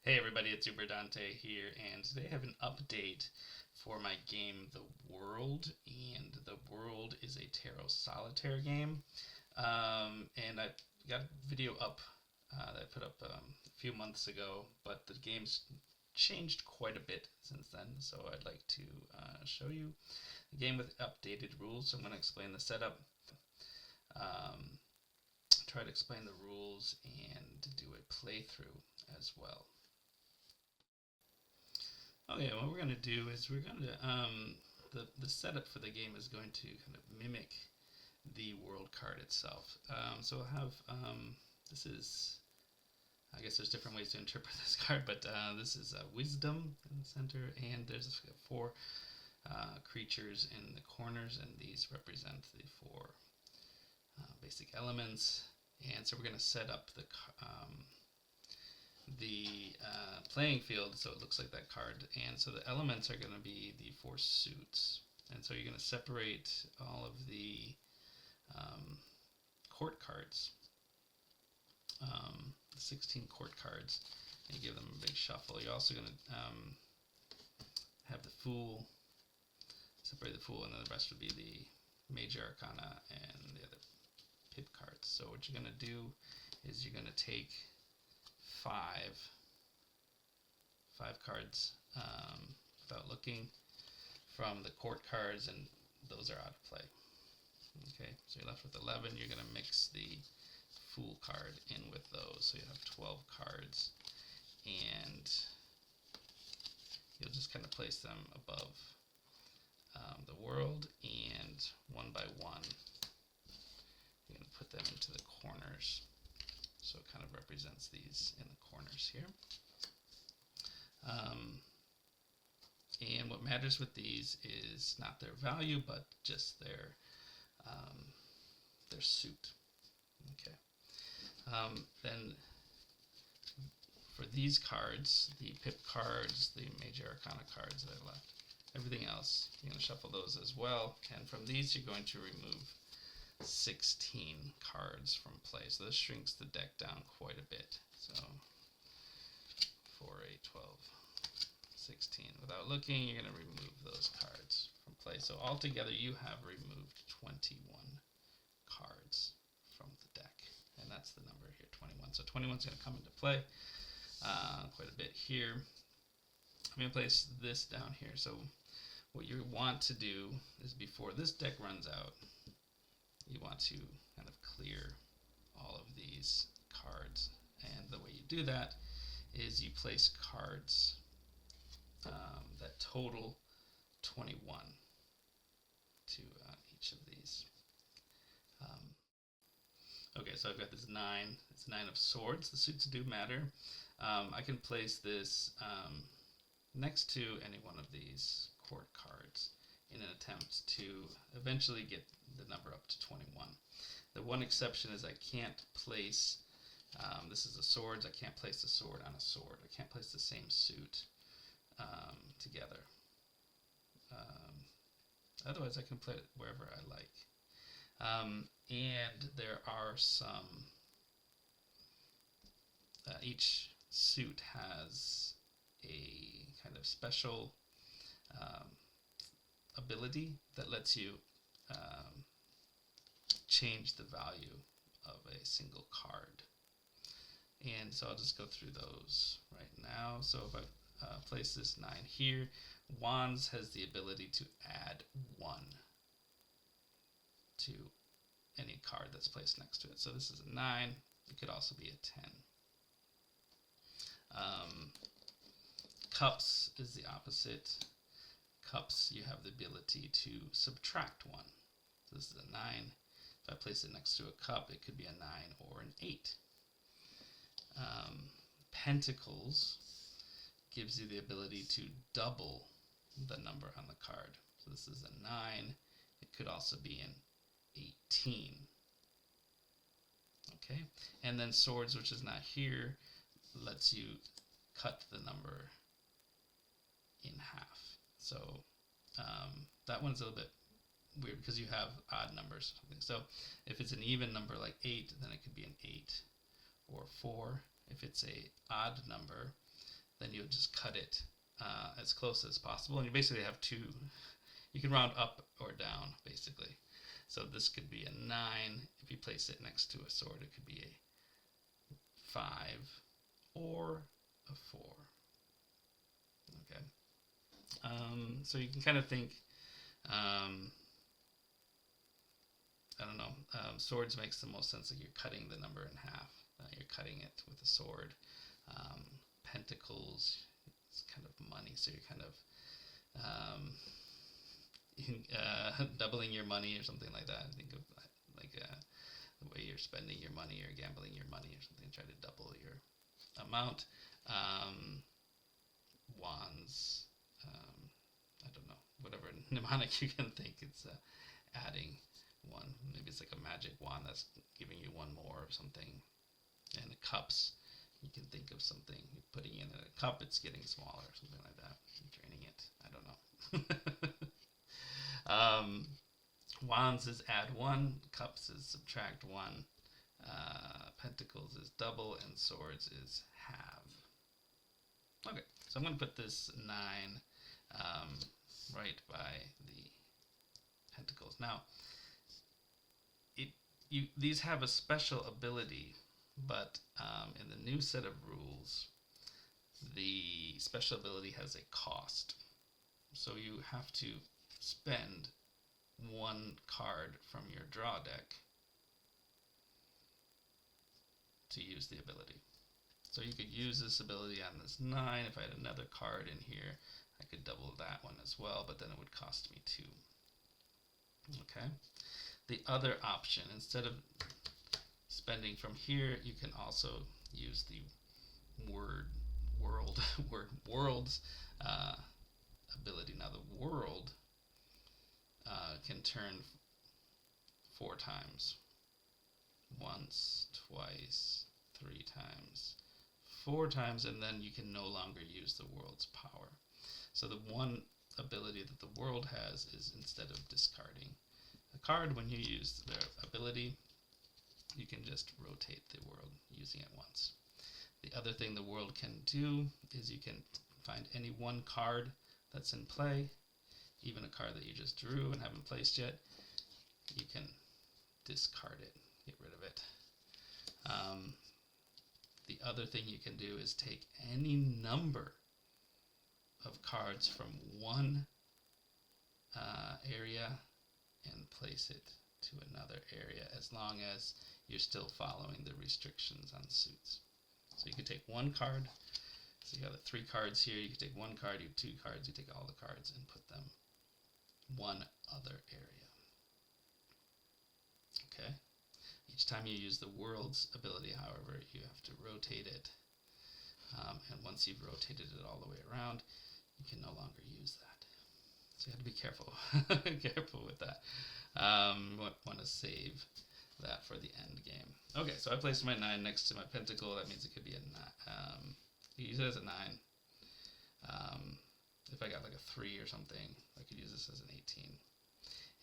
Hey everybody, it's Uber Dante here, and today I have an update for my game, The World. And The World is a tarot solitaire game. And I got a video up that I put up a few months ago, but the game's changed quite a bit since then. So I'd like to show you the game with updated rules. So I'm going to explain the setup, um, try to explain the rules, and do a playthrough as well. Okay, what we're going to do is we're going to the setup for the game is going to kind of mimic the world card itself. So we'll have this is, I guess there's different ways to interpret this card, but this is wisdom in the center, and there's four creatures in the corners, and these represent the four basic elements. And so we're going to set up the playing field so it looks like that card. And so the elements are going to be the four suits. And so you're going to separate all of the court cards, the 16 court cards, and you give them a big shuffle. You're also going to have the Fool, separate the Fool, and then the rest would be the Major Arcana and the other pip cards. So what you're going to do is you're going to take five cards without looking from the court cards, and those are out of play. Okay, so you're left with 11. You're going to mix the Fool card in with those, so you have 12 cards, and you'll just kind of place them above the world, and one by one you're going to put them into the corners. So it kind of represents these in the corners here. And what matters with these is not their value, but just their suit. Okay. Then for these cards, the pip cards, the major arcana cards that are left, everything else, you're going to shuffle those as well. And from these, you're going to remove 16 cards from play. So this shrinks the deck down quite a bit. So 4, 8, 12, 16. Without looking, you're going to remove those cards from play. So altogether, you have removed 21 cards from the deck. And that's the number here, 21. So 21 is going to come into play quite a bit here. I'm going to place this down here. So what you want to do is before this deck runs out, you want to kind of clear all of these cards. And the way you do that is you place cards that total 21 to each of these. Okay, so I've got this 9. It's 9 of swords. The suits do matter. I can place this next to any one of these court cards in an attempt to eventually get the number up to 21. The one exception is I can't place, this is the swords, I can't place the sword on a sword. I can't place the same suit together. Otherwise I can play it wherever I like. And there are some, each suit has a kind of special ability that lets you change the value of a single card. And so I'll just go through those right now. So if I place this 9 here, Wands has the ability to add 1 to any card that's placed next to it. So this is a 9. It could also be a 10. Cups is the opposite. Cups, you have the ability to subtract 1. So this is a 9. If I place it next to a cup, it could be a 9 or an 8. Pentacles gives you the ability to double the number on the card. So this is a 9. It could also be an 18. Okay, and then swords, which is not here, lets you cut the number in half. So that one's a little bit weird because you have odd numbers or something. So if it's an even number like 8, then it could be an 8 or 4. If it's a odd number, then you'll just cut it as close as possible. And you basically have two, you can round up or down, basically. So this could be a 9. If you place it next to a sword, it could be a 5 or a 4. Okay. So you can kind of think, I don't know, swords makes the most sense, like you're cutting the number in half. You're cutting it with a sword. Pentacles, it's kind of money, so you're kind of doubling your money or something like that. Think of like the way you're spending your money or gambling your money or something. Try to double your amount. Wands, I don't know, whatever mnemonic you can think. It's adding one. Maybe it's like a magic wand that's giving you one more or something. And the cups, you can think of something. You're putting in a cup, it's getting smaller, something like that. You're draining it. I don't know. Wands is add 1. Cups is subtract 1. Pentacles is double, and swords is halve. Okay, so I'm going to put this 9 right by the pentacles. Now, these have a special ability, but in the new set of rules, the special ability has a cost. So you have to spend 1 card from your draw deck to use the ability. So you could use this ability on this 9. If I had another card in here, I could double that one as well, but then it would cost me 2. Okay. The other option, instead of spending from here, you can also use the world's ability. Now the world can turn 4 times. Once, twice, 3 times, 4 times, and then you can no longer use the world's power. So the one ability that the world has is, instead of discarding a card when you use their ability, you can just rotate the world using it once. The other thing the world can do is you can find any one card that's in play, even a card that you just drew and haven't placed yet. You can discard it, get rid of it. The other thing you can do is take any number of cards from one area and place it to another area, as long as you're still following the restrictions on suits. So you could take 1 card. So you have the 3 cards here. You can take 1 card, you have 2 cards, you take all the cards and put them one other area. Okay. Each time you use the world's ability, however, you have to rotate it. And once you've rotated it all the way around, you can no longer use that. So you have to be careful, careful with that. Want to save that for the end game. Okay, so I placed my 9 next to my pentacle. That means it could be a 9. You use it as a 9. If I got like a 3 or something, I could use this as an 18.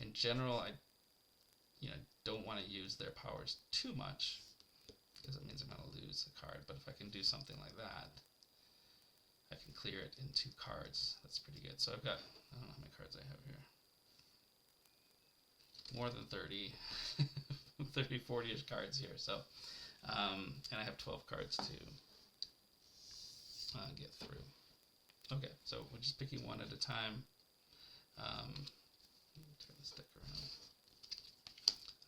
In general, I don't want to use their powers too much, because it means I'm going to lose a card. But if I can do something like that, I can clear it in 2 cards. That's pretty good. So I've got, I don't know how many cards I have here. More than 30, 30, 40-ish cards here. So, and I have 12 cards to get through. Okay, so we're just picking one at a time. Turn this deck around.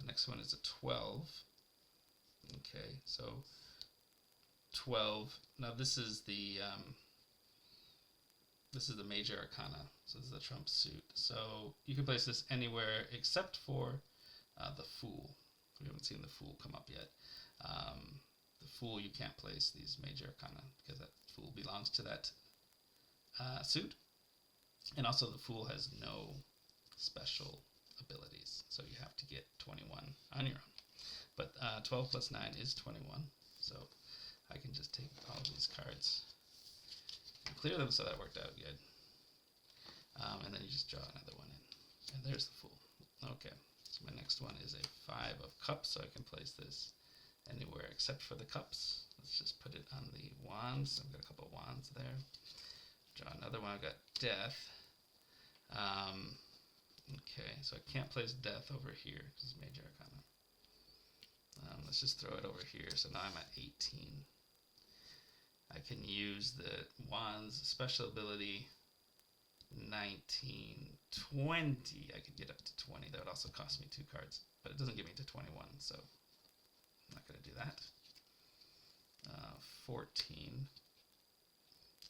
The next one is a 12. Okay, so 12. Now this is the major arcana. So this is the Trump suit. So you can place this anywhere except for the Fool. We haven't seen the Fool come up yet. The Fool, you can't place these major arcana because that Fool belongs to that suit. And also the Fool has no special abilities, so you have to get 21 on your own. But 12 plus 9 is 21, so I can just take all of these cards and clear them, so that worked out good. And then you just draw another one in. And there's the Fool. Okay, so my next one is a 5 of cups, so I can place this anywhere except for the cups. Let's just put it on the wands. I've got a couple of wands there. Draw another one. I've got death. Okay, so I can't place death over here because it's major arcana. Let's just throw it over here. So now I'm at 18. I can use the wands special ability 19, 20. I could get up to 20. That would also cost me 2 cards, but it doesn't get me to 21, so I'm not going to do that. 14.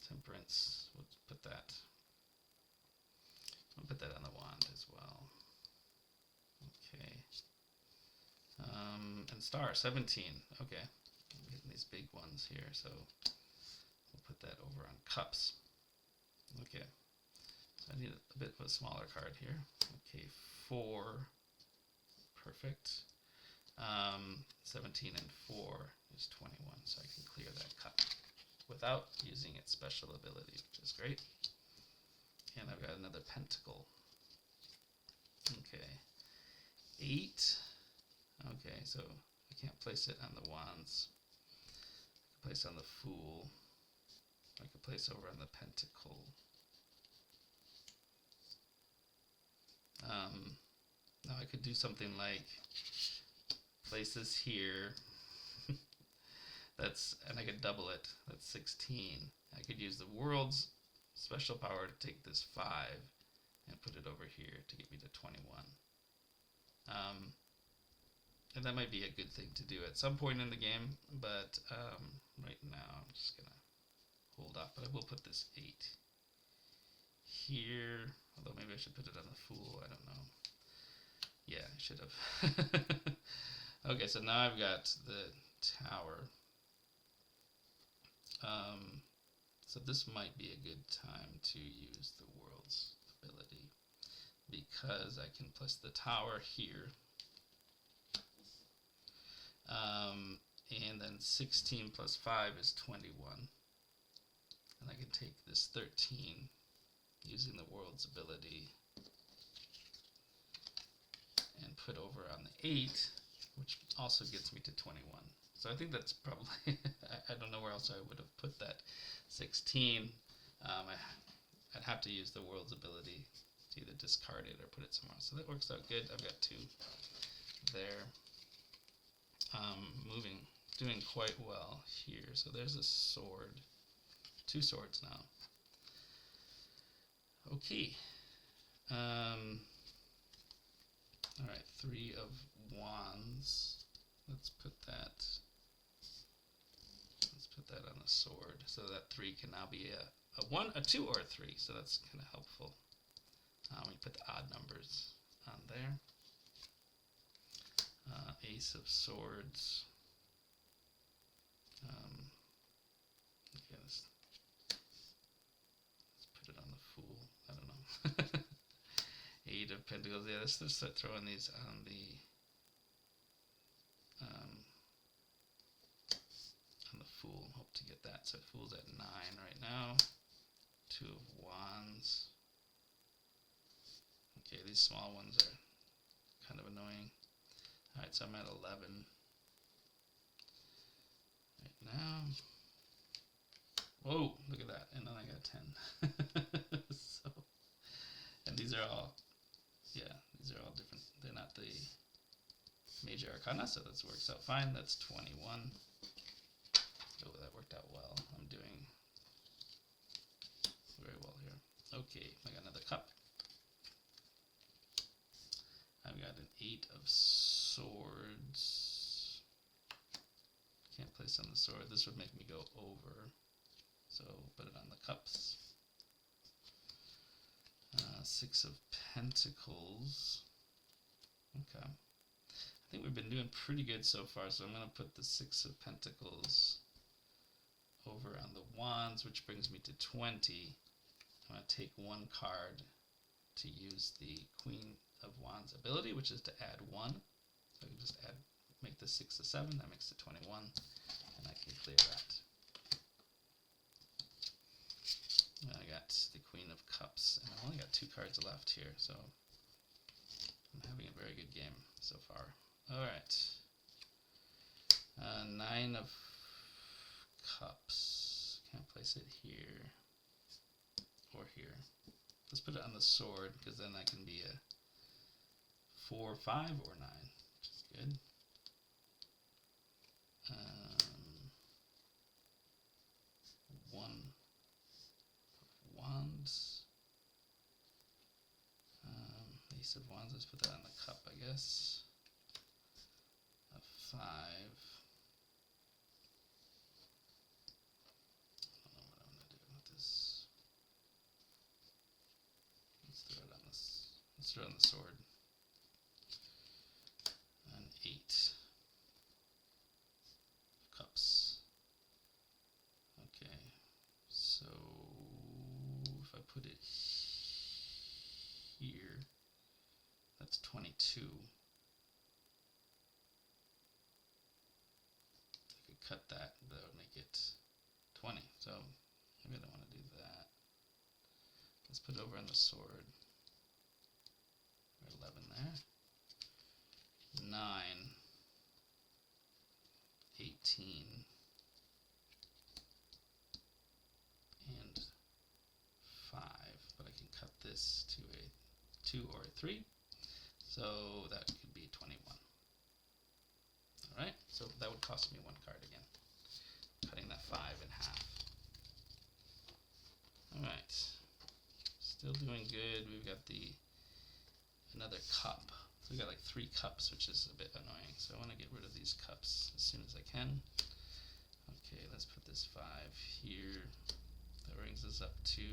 Temperance. We'll put that. I'll put that on the wand as well. Okay. And star 17. Okay. I'm getting these big ones here, so we'll put that over on cups. Okay. So I need a bit of a smaller card here. Okay, 4. Perfect. 17 and 4 is 21, so I can clear that cup without using its special ability, which is great. And I've got another pentacle. Okay. 8. Okay, so I can't place it on the wands. I can place it on the fool. I could place over on the pentacle. Now I could do something like place this here. And I could double it. That's 16. I could use the world's special power to take this 5 and put it over here to get me to 21. And that might be a good thing to do at some point in the game, but right now I'm just going to hold off. But I will put this 8 here, although maybe I should put it on the fool, I don't know. Yeah, I should have. Okay, so now I've got the tower. So this might be a good time to use the world's ability, because I can place the tower here. And then 16 plus 5 is 21. And I can take this 13 using the world's ability and put over on the 8, which also gets me to 21. So I think that's probably, I don't know where else I would have put that 16. I'd have to use the world's ability to either discard it or put it somewhere else. So that works out good. I've got 2 there. Doing quite well here. So there's a sword. 2 swords now. Okay. Alright, 3 of wands. Let's put that on a sword. So that 3 can now be a 1, a 2, or a 3. So that's kind of helpful. We put the odd numbers on there. Ace of swords. Okay, let's put it on the fool. I don't know. 8 of pentacles. Yeah, let's just start throwing these on the fool and hope to get that. So fool's at 9 right now. 2 of wands. Okay, these small ones are kind of annoying. Alright, so I'm at 11 right now. Whoa, look at that. And then I got 10. So, and these are all, yeah, these are all different. They're not the major arcana, so that works out fine. That's 21. Oh, that worked out well. I'm doing very well here. Okay, I got another cup. I've got an 8 of swords. Can't place on the sword. This would make me go over. So put it on the cups. 6 of pentacles. Okay. I think we've been doing pretty good so far, so I'm going to put the 6 of pentacles over on the wands, which brings me to 20. I'm going to take 1 card to use the Queen of Wands ability, which is to add 1. So I can just make the 6 a 7, that makes it 21, and I can clear that. And I got the Queen of Cups, and I've only got 2 cards left here, so I'm having a very good game so far. Alright. 9 of cups. Can't place it here or here. Let's put it on the sword, because then that can be a 4, 5, or 9, which is good. One of wands. Ace of wands. Let's put that on the cup, I guess. A 5. I don't know what I'm gonna do with this. Let's throw it on this. Let's throw it on the sword. An 8 of cups. Okay, so if I put it here, that's 22. I could cut that, that would make it 20. So maybe I don't want to do that. Let's put it over on the sword. 11 there. 9, 18, and 5. But I can cut this to a 2 or a 3. So that could be 21. Alright, so that would cost me 1 card again. Cutting that 5 in half. Alright. Still doing good. We've got another cup. So we've got like 3 cups, which is a bit annoying. So I want to get rid of these cups as soon as I can. Okay, let's put this 5 here. That brings us up to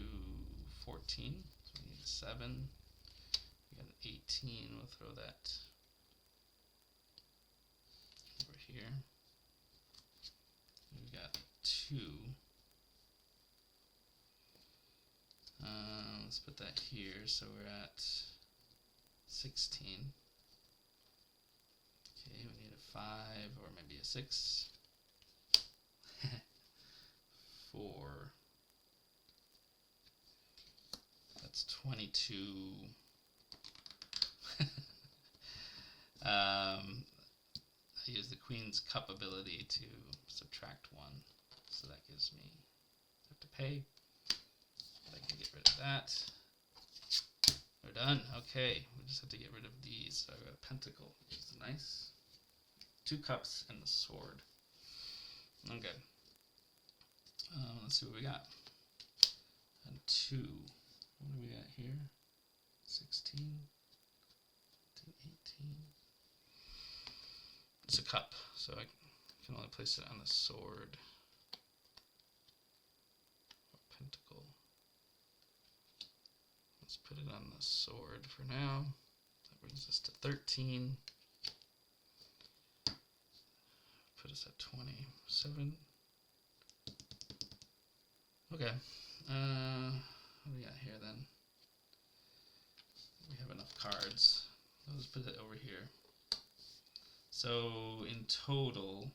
14. So we need a 7. We got an 18. We'll throw that over here. We've got 2. Let's put that here. So we're at 16. Okay, we need a 5 or maybe a 6. 4. That's 22. I use the Queen's Cup ability to subtract 1. So that gives me, I have to pay. But I can get rid of that. We're done. Okay, we just have to get rid of these. So I've got a pentacle, which is nice. 2 cups and the sword. Okay. Let's see what we got. And 2. What do we got here? 16. 18. It's a cup, so I can only place it on the sword. Or pentacle. Let's put it on the sword for now. That brings us to 13. Put us at 27. Okay. What do we got here then? We have enough cards. Let's put it over here. So in total,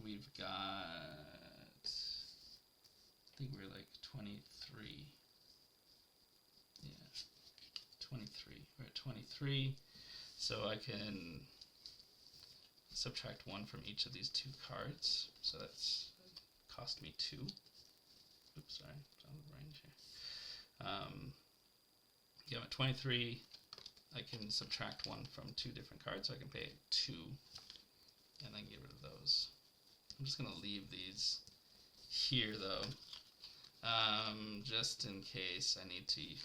we've got, I think we're like 23. Yeah, 23. We're at 23. So I can subtract 1 from each of these 2 cards. So that's cost me 2. Oops, sorry, it's out of range here. Yeah, I'm at 23. I can subtract 1 from 2 different cards, so I can pay 2 and then get rid of those. I'm just going to leave these here though, just in case I need to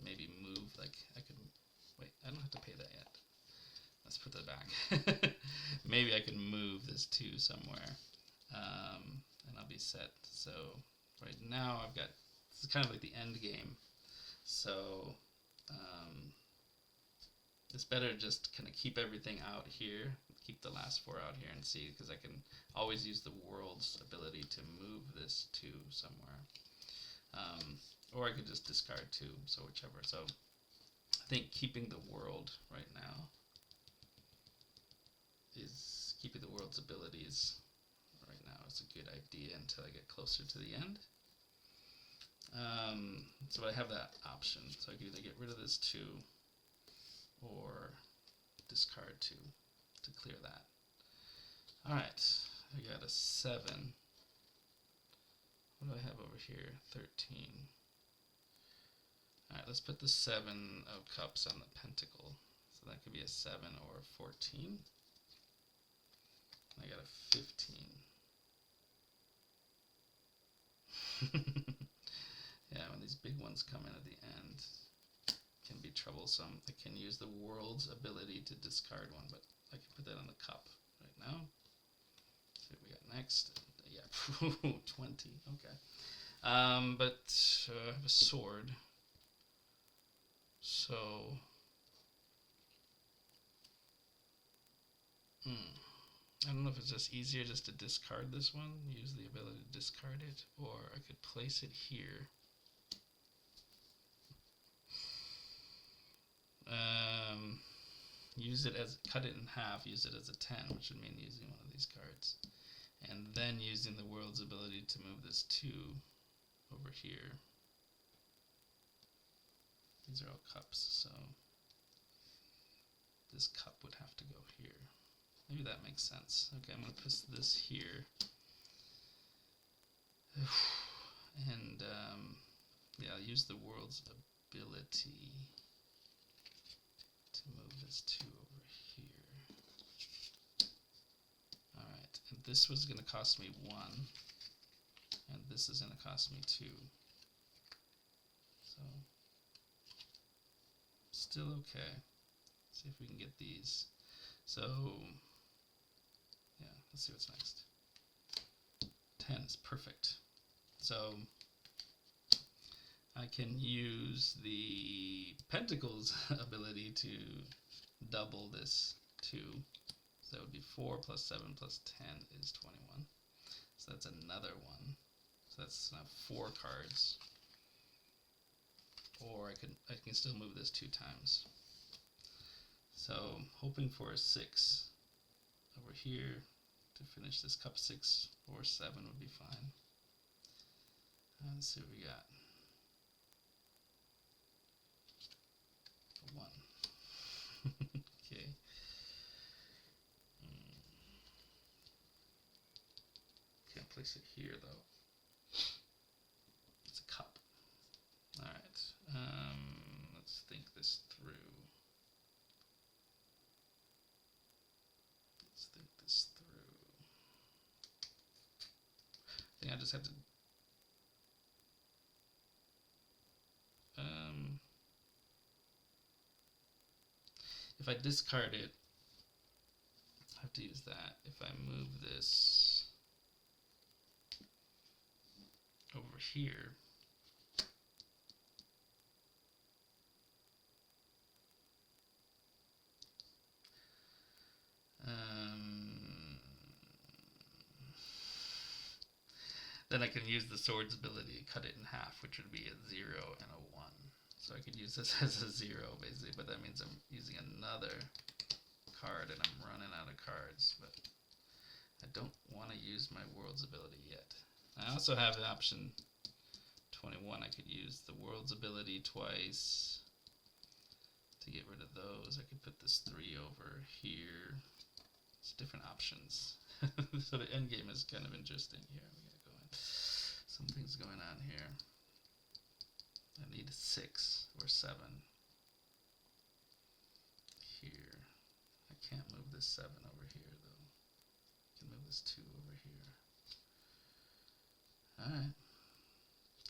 maybe move, like I could, wait, I don't have to pay that yet. Let's put that back. Maybe I can move this 2 somewhere, and I'll be set. So right now I've got, this is kind of like the end game. So it's better just kind of keep everything out here, keep the last 4 out here and see, because I can always use the world's ability to move this 2 somewhere. Or I could just discard 2, so whichever. So I think keeping the world right now is, keeping the world's abilities right now is a good idea until I get closer to the end. So I have that option, so I can either get rid of this 2 or discard 2 to clear that. Alright, I got a 7. What do I have over here? 13. Alright, let's put the 7 of cups on the pentacle. So that could be a 7 or a 14. I got a 15. Yeah, when these big ones come in at the end, it can be troublesome. I can use the world's ability to discard one, but I can put that on the cup right now. See what we got next. Yeah, 20. Okay. But I have a sword. So, I don't know if it's just easier just to discard this one, use the ability to discard it, or I could place it here. Use it as, cut it in half, use it as a 10, which would mean using one of these cards. And then using the world's ability to move this 2 over here. These are all cups, so this cup would have to go here. Maybe that makes sense. Okay, I'm going to put this here. And yeah, I'll use the world's ability to move this 2 over here. Alright, and this was going to cost me 1, and this is going to cost me 2. So, still okay. Let's see if we can get these. So, yeah, let's see what's next. 10 is perfect. So, I can use the Pentacles ability to double this 2. So that would be 4 plus 7 plus 10 is 21. So that's another one. So that's now 4 cards. Or I can still move this 2 times. So hoping for a 6 over here to finish this cup. 6 or 7 would be fine. Let's see what we got. 1. Okay. Can't place it here though. It's a cup. Alright. Let's think this through. I think I just have to if I discard it, I have to use that. If I move this over here, then I can use the sword's ability to cut it in half, which would be a 0 and a 1. So I could use this as a 0 basically, but that means I'm using another card and I'm running out of cards, but I don't want to use my world's ability yet. I also have the option 21. I could use the world's ability twice to get rid of those. I could put this 3 over here. It's different options. So the end game is kind of interesting here. We gotta go in. Something's going on here. I need 6 or 7 here. I can't move this 7 over here though. I can move this 2 over here. Alright.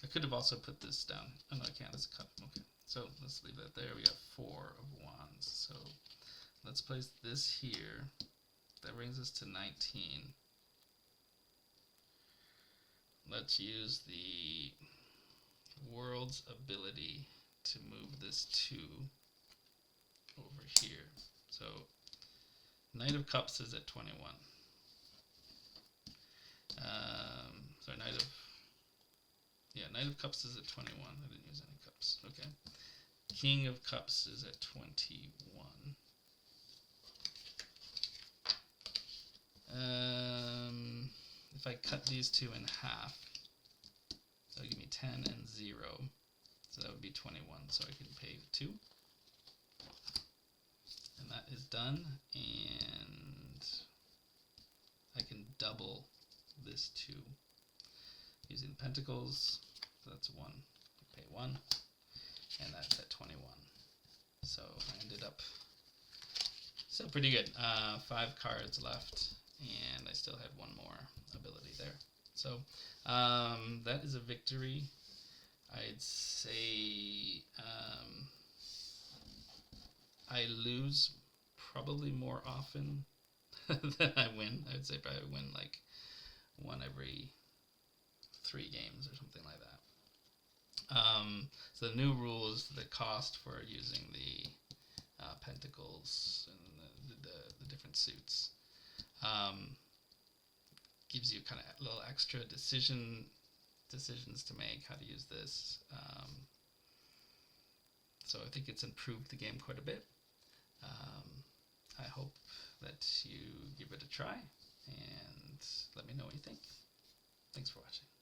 I could have also put this down. Oh no, I can't. It's a cup. Okay. So let's leave that there. We got 4 of wands. So let's place this here. That brings us to 19. Let's use the world's ability to move this 2 over here. So Knight of Cups is at 21. Sorry, Knight of Cups is at 21. I didn't use any cups. Okay. King of Cups is at 21. If I cut these 2 in half, that'll give me 10 and 0. So that would be 21. So I can pay 2. And that is done. And I can double this 2 using the pentacles. So that's 1. I pay 1, and that's at 21. So I ended up still pretty good. 5 cards left, and I still had 1 more ability there. So that is a victory. I'd say I lose probably more often than I win. I would say probably win like 1 every 3 games or something like that. So the new rules, the cost for using the pentacles and the different suits gives you kind of a little extra decisions to make, how to use this. So I think it's improved the game quite a bit. I hope that you give it a try and let me know what you think. Thanks for watching.